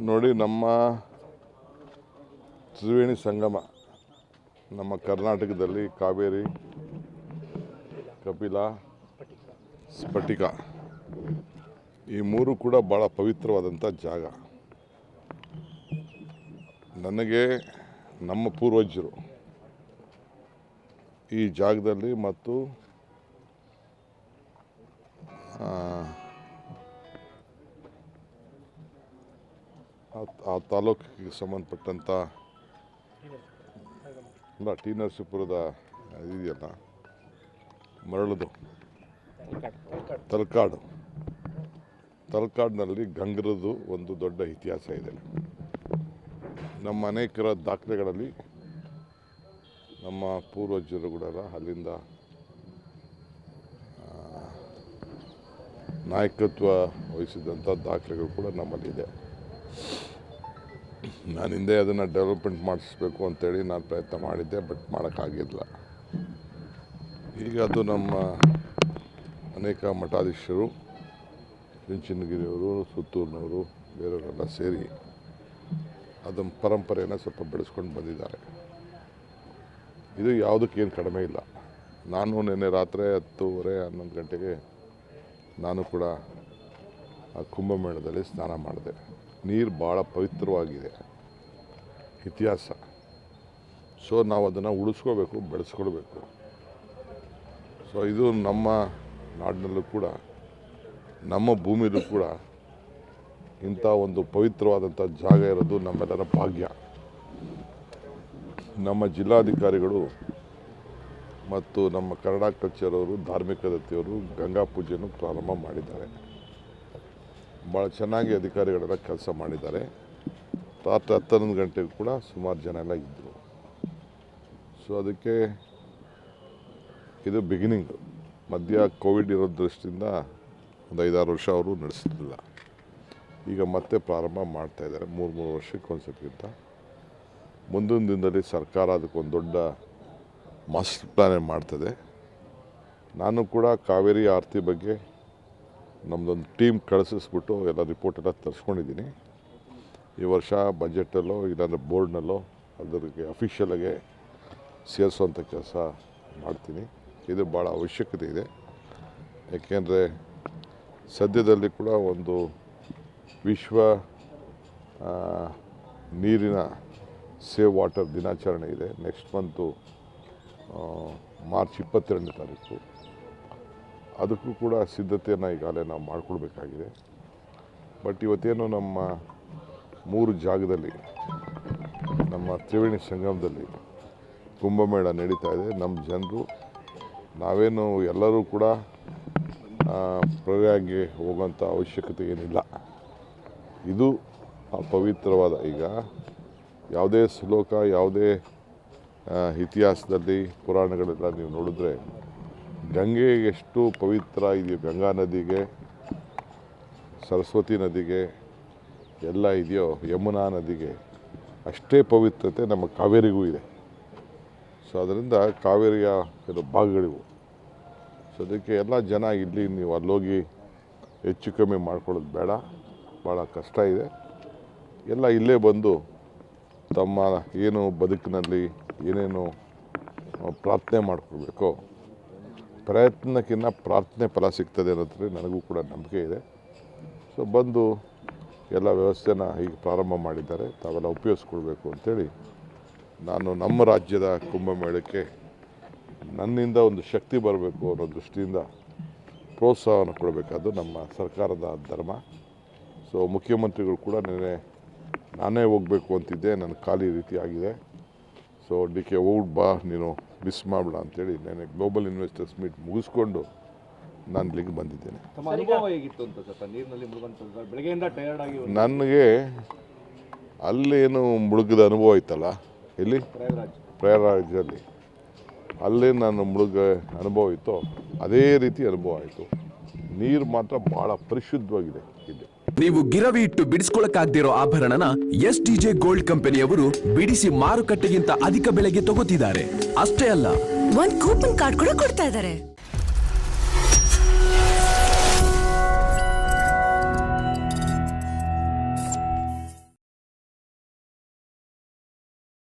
ನೋಡಿ, ನಮ್ಮ ತ್ರಿವೇಣಿ ಸಂಗಮ ನಮ್ಮ ಕರ್ನಾಟಕದಲ್ಲಿ ಕಾವೇರಿ, ಕಪಿಲ, ಸ್ಫಟಿಕ ಈ ಮೂರು ಕೂಡ ಭಾಳ ಪವಿತ್ರವಾದಂಥ ಜಾಗ. ನನಗೆ ನಮ್ಮ ಪೂರ್ವಜರು ಈ ಜಾಗದಲ್ಲಿ ಮತ್ತು ಆ ತಾಲೂಕಿಗೆ ಸಂಬಂಧಪಟ್ಟಂಥ ಟಿ ನರಸೀಪುರದ ಇದೆಯಲ್ಲ ಮರಳದು ತಲಕಾಡಿನಲ್ಲಿ ಗಂಗರದು ಒಂದು ದೊಡ್ಡ ಇತಿಹಾಸ ಇದೆ. ನಮ್ಮ ಅನೇಕರ ದಾಖಲೆಗಳಲ್ಲಿ ನಮ್ಮ ಪೂರ್ವಜರು ಕೂಡ ಅಲ್ಲಿಂದ ನಾಯಕತ್ವ ವಹಿಸಿದಂಥ ದಾಖಲೆಗಳು ಕೂಡ ನಮ್ಮಲ್ಲಿದೆ. ನಾನು ಹಿಂದೆ ಅದನ್ನು ಡೆವಲಪ್ಮೆಂಟ್ ಮಾಡಿಸ್ಬೇಕು ಅಂತೇಳಿ ನಾನು ಪ್ರಯತ್ನ ಮಾಡಿದ್ದೆ, ಬಟ್ ಮಾಡೋಕ್ಕಾಗಿಲ್ಲ. ಈಗ ಅದು ನಮ್ಮ ಅನೇಕ ಮಠಾಧೀಶರು, ಚುಂಚನಗಿರಿಯವರು, ಸುತ್ತೂರಿನವರು, ಬೇರೆಯವರೆಲ್ಲ ಸೇರಿ ಅದನ್ನು ಪರಂಪರೆಯನ್ನು ಸ್ವಲ್ಪ ಬೆಳೆಸ್ಕೊಂಡು ಬಂದಿದ್ದಾರೆ. ಇದು ಯಾವುದಕ್ಕೇನು ಕಡಿಮೆ ಇಲ್ಲ. ನಾನು ನಿನ್ನೆ ರಾತ್ರಿ 10:30-11 ಗಂಟೆಗೆ ನಾನು ಕೂಡ ಆ ಕುಂಭಮೇಳದಲ್ಲಿ ಸ್ನಾನ ಮಾಡಿದೆ. ನೀರು ಭಾಳ ಪವಿತ್ರವಾಗಿದೆ, ಇತಿಹಾಸ. ಸೊ ನಾವು ಅದನ್ನು ಉಳಿಸ್ಕೋಬೇಕು, ಬೆಳೆಸ್ಕೊಳ್ಬೇಕು. ಸೊ ಇದು ನಮ್ಮ ನಾಡಿನಲ್ಲೂ ಕೂಡ, ನಮ್ಮ ಭೂಮಿಯಲ್ಲೂ ಕೂಡ ಇಂಥ ಒಂದು ಪವಿತ್ರವಾದಂಥ ಜಾಗ ಇರೋದು ನಮ್ಮೆಲ್ಲರ ಭಾಗ್ಯ. ನಮ್ಮ ಜಿಲ್ಲಾಧಿಕಾರಿಗಳು ಮತ್ತು ನಮ್ಮ ಕನ್ನಡ ಕಲ್ಚರ್ ಅವರು, ಧಾರ್ಮಿಕ ದತ್ತಿಯವರು ಗಂಗಾ ಪೂಜೆಯನ್ನು ಪ್ರಾರಂಭ ಮಾಡಿದ್ದಾರೆ. ಭಾಳ ಚೆನ್ನಾಗಿ ಅಧಿಕಾರಿಗಳೆಲ್ಲ ಕೆಲಸ ಮಾಡಿದ್ದಾರೆ. ರಾತ್ರಿ 11 ಗಂಟೆಗೂ ಕೂಡ ಸುಮಾರು ಜನ ಎಲ್ಲ ಇದ್ದರು. ಸೊ ಅದಕ್ಕೆ ಇದು ಬಿಗಿನಿಂಗು. ಮಧ್ಯ ಕೋವಿಡ್ ಇರೋ ದೃಷ್ಟಿಯಿಂದ ಒಂದು 5-6 ವರ್ಷ ಅವರು ನಡೆಸಲಿಲ್ಲ. ಈಗ ಮತ್ತೆ ಪ್ರಾರಂಭ ಮಾಡ್ತಾಯಿದ್ದಾರೆ, 3 ವರ್ಷಕ್ಕೆ ಒಂದ್ಸತಿಗಿಂತ. ಮುಂದಿನ ದಿನದಲ್ಲಿ ಸರ್ಕಾರ ಅದಕ್ಕೊಂದು ದೊಡ್ಡ ಮಾಸ್ಟರ್ ಪ್ಲ್ಯಾನ್ ಮಾಡ್ತದೆ. ನಾನು ಕೂಡ ಕಾವೇರಿ ಆರತಿ ಬಗ್ಗೆ ನಮ್ಮದೊಂದು ಟೀಮ್ ಕಳಿಸಿಸ್ಬಿಟ್ಟು ಎಲ್ಲ ರಿಪೋರ್ಟೆಲ್ಲ ತರಿಸ್ಕೊಂಡಿದ್ದೀನಿ. ಈ ವರ್ಷ ಬಜೆಟಲ್ಲೋ ಇಲ್ಲಾಂದರೆ ಬೋರ್ಡ್ನಲ್ಲೋ ಅದರಿಗೆ ಅಫಿಷಿಯಲಾಗೆ ಸೇರಿಸೋವಂಥ ಕೆಲಸ ಮಾಡ್ತೀನಿ. ಇದು ಭಾಳ ಅವಶ್ಯಕತೆ ಇದೆ. ಏಕೆಂದರೆ ಸದ್ಯದಲ್ಲಿ ಕೂಡ ಒಂದು ವಿಶ್ವ ನೀರಿನ ಸೇವ್ ವಾಟರ್ ದಿನಾಚರಣೆ ಇದೆ. ನೆಕ್ಸ್ಟ್ ಮಂತು ಮಾರ್ಚ್ 22ನೇ ತಾರೀಕು. ಅದಕ್ಕೂ ಕೂಡ ಸಿದ್ಧತೆಯನ್ನು ಈಗಾಗಲೇ ನಾವು ಮಾಡಿಕೊಳ್ಬೇಕಾಗಿದೆ. ಬಟ್ ಇವತ್ತೇನು ನಮ್ಮ 3 ಜಾಗದಲ್ಲಿ, ನಮ್ಮ ತ್ರಿವೇಣಿ ಸಂಗಮದಲ್ಲಿ ಕುಂಭಮೇಳ ನಡೀತಾ ಇದೆ. ನಮ್ಮ ಜನರು ನಾವೇನು ಎಲ್ಲರೂ ಕೂಡ ಪ್ರಯಾಗಿಗೆ ಹೋಗೋಂಥ ಅವಶ್ಯಕತೆ ಏನಿಲ್ಲ. ಇದು ಪವಿತ್ರವಾದ, ಈಗ ಯಾವುದೇ ಶ್ಲೋಕ, ಯಾವುದೇ ಇತಿಹಾಸದಲ್ಲಿ ಪುರಾಣಗಳೆಲ್ಲ ನೀವು ನೋಡಿದ್ರೆ ಗಂಗೆ ಎಷ್ಟು ಪವಿತ್ರ ಇದೆಯೋ, ಗಂಗಾ ನದಿಗೆ, ಸರಸ್ವತಿ ನದಿಗೆ ಎಲ್ಲ ಇದೆಯೋ, ಯಮುನಾ ನದಿಗೆ ಅಷ್ಟೇ ಪವಿತ್ರತೆ ನಮ್ಮ ಕಾವೇರಿಗೂ ಇದೆ. ಸೊ ಅದರಿಂದ ಕಾವೇರಿಯ ಕೆಲವು ಭಾಗಗಳಿವು. ಸೊ ಅದಕ್ಕೆ ಎಲ್ಲ ಜನ ಇಲ್ಲಿ ನೀವು ಅಲ್ಲೋಗಿ ಹೆಚ್ಚು ಕಮ್ಮಿ ಮಾಡ್ಕೊಳ್ಳೋದು ಬೇಡ, ಭಾಳ ಕಷ್ಟ ಇದೆ. ಎಲ್ಲ ಇಲ್ಲೇ ಬಂದು ತಮ್ಮ ಏನು ಬದುಕಿನಲ್ಲಿ ಏನೇನು ಪ್ರಾರ್ಥನೆ ಮಾಡ್ಕೊಳ್ಬೇಕೋ, ಪ್ರಯತ್ನಕ್ಕಿಂತ ಪ್ರಾರ್ಥನೆ ಫಲ ಸಿಗ್ತದೆ ಅನ್ನೋದ್ರಲ್ಲಿ ನನಗೂ ಕೂಡ ನಂಬಿಕೆ ಇದೆ. ಸೊ ಬಂದು ಎಲ್ಲ ವ್ಯವಸ್ಥೆನ ಈಗ ಪ್ರಾರಂಭ ಮಾಡಿದ್ದಾರೆ, ತಾವೆಲ್ಲ ಉಪಯೋಗಿಸ್ಕೊಳ್ಬೇಕು ಅಂಥೇಳಿ ನಾನು ನಮ್ಮ ರಾಜ್ಯದ ಕುಂಭಮೇಳಕ್ಕೆ ನನ್ನಿಂದ ಒಂದು ಶಕ್ತಿ ಬರಬೇಕು ಅನ್ನೋ ದೃಷ್ಟಿಯಿಂದ ಪ್ರೋತ್ಸಾಹವನ್ನು ಕೊಡಬೇಕಾದ್ದು ನಮ್ಮ ಸರ್ಕಾರದ ಧರ್ಮ. ಸೊ ಮುಖ್ಯಮಂತ್ರಿಗಳು ಕೂಡ ನಾನೇ ಹೋಗಬೇಕು ಅಂತಿದ್ದೆ, ನನ್ನ ಖಾಲಿ ರೀತಿ ಆಗಿದೆ. ಸೊ DK ಹೋಗ್ಬಿಟ್ಟು ಬಾ, ನೀನು ಮಿಸ್ ಮಾಡಬೇಡ ಅಂತೇಳಿ ನಾನು ಗ್ಲೋಬಲ್ ಇನ್ವೆಸ್ಟರ್ಸ್ ಮೀಟ್ ಮುಗಿಸ್ಕೊಂಡು ನಾನು ಇಲ್ಲಿಗೆ ಬಂದಿದ್ದೇನೆ. ನನಗೆ ಅಲ್ಲೇನು ಮುಳುಗದ ಅನುಭವ ಇತ್ತಲ್ಲ, ಇಲ್ಲಿ ಪ್ರಯಾಗರಾಜಲ್ಲಿ ಅಲ್ಲೇ ನಾನು ಮುಳುಗ ಅನುಭವ ಇತ್ತು, ಅದೇ ರೀತಿ ಅನುಭವ ಆಯಿತು. ನೀರು ಮಾತ್ರ ಭಾಳ ಪರಿಶುದ್ಧವಾಗಿದೆ ಇಲ್ಲಿ. ನೀವು ಗಿರವಿ ಇಟ್ಟು ಬಿಡಿಸ್ಕೊಳ್ಳಕ್ಕಾಗ್ದಿರೋ ಆಭರಣನ STJ ಗೋಲ್ಡ್ ಕಂಪನಿಯವರು ಬಿಡಿಸಿ ಮಾರುಕಟ್ಟೆಗಿಂತ ಅಧಿಕ ಬೆಲೆಗೆ ತಗೋತಿದ್ದಾರೆ. ಅಷ್ಟೇ ಅಲ್ಲ, ಒಂದು ಕೂಪನ್ ಕಾರ್ಡ್ ಕೂಡ ಕೊಡ್ತಾ ಇದ್ದಾರೆ.